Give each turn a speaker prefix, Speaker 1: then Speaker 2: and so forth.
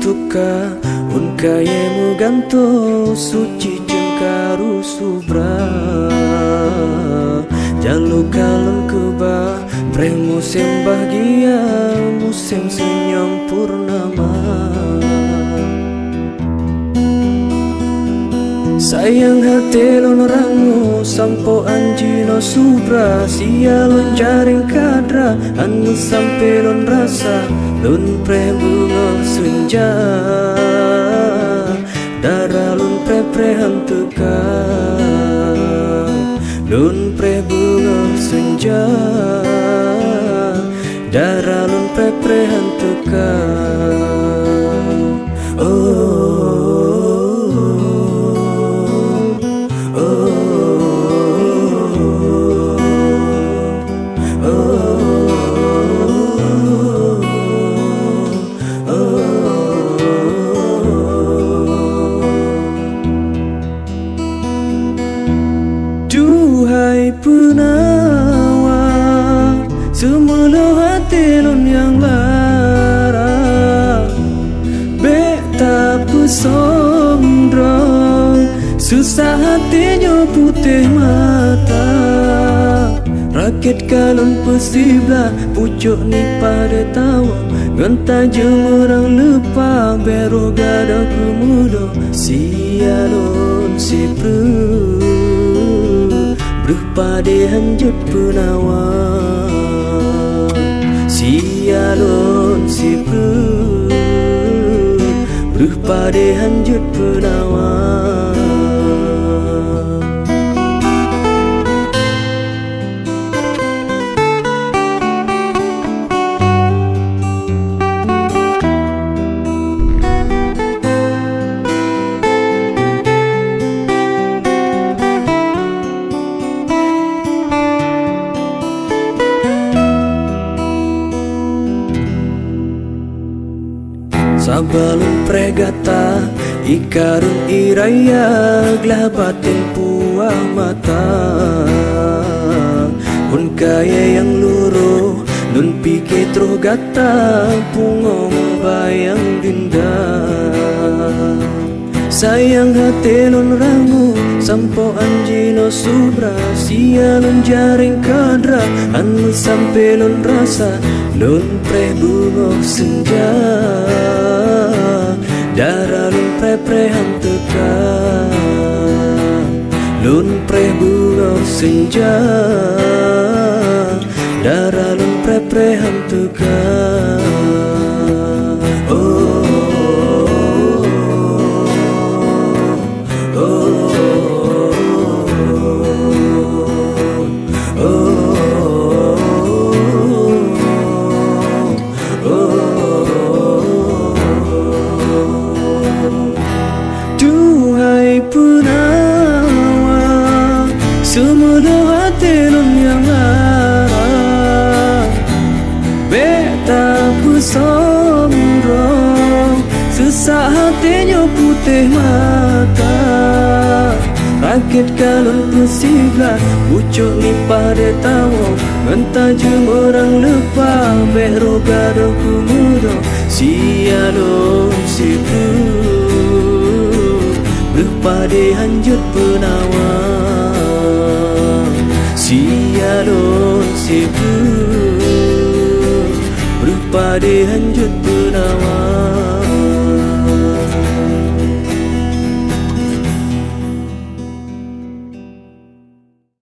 Speaker 1: tuka un kayemu ganto suci cengkaru subra jalu kalem keba pre musim bahagia musim senyum purnama sayang hati lon rangu sampo anjino subra sialon jaring kadra anu sampe lon rasa lon pre bunga senja darah lon pre hanteka lon pre bunga senja darah lon pre hanteka Duhai penawa semula hati lon yang lara beta pesondrong susah hatinya putih mata rakit kalon pesiblah pucuk ni pada tawa genta jemurang lepa beru gada kemudo sialon si berpade hanjut penawa sialon si berpade hanjut penawa sabalun pregata ikarun iraya glabatin puah mata un kaya yang luru nun pikir terus gata pungong bayang dinda sayang hati lon rangu sampo anjino subra sialun jaring kadra anu sampe lon rasa lon pre bunga senja darah lun pre hanteka lun pre bunga senja darah lun pre hanteka penawa semula hati lon yang lara beta pesondrong susah hatinya putih mata rakit kalon pesiblah pucuk ni pada tawa genta jemurang lepa beru gado kemudo sialon si berpade hanjut penawa sialon si berpade hanjut penawa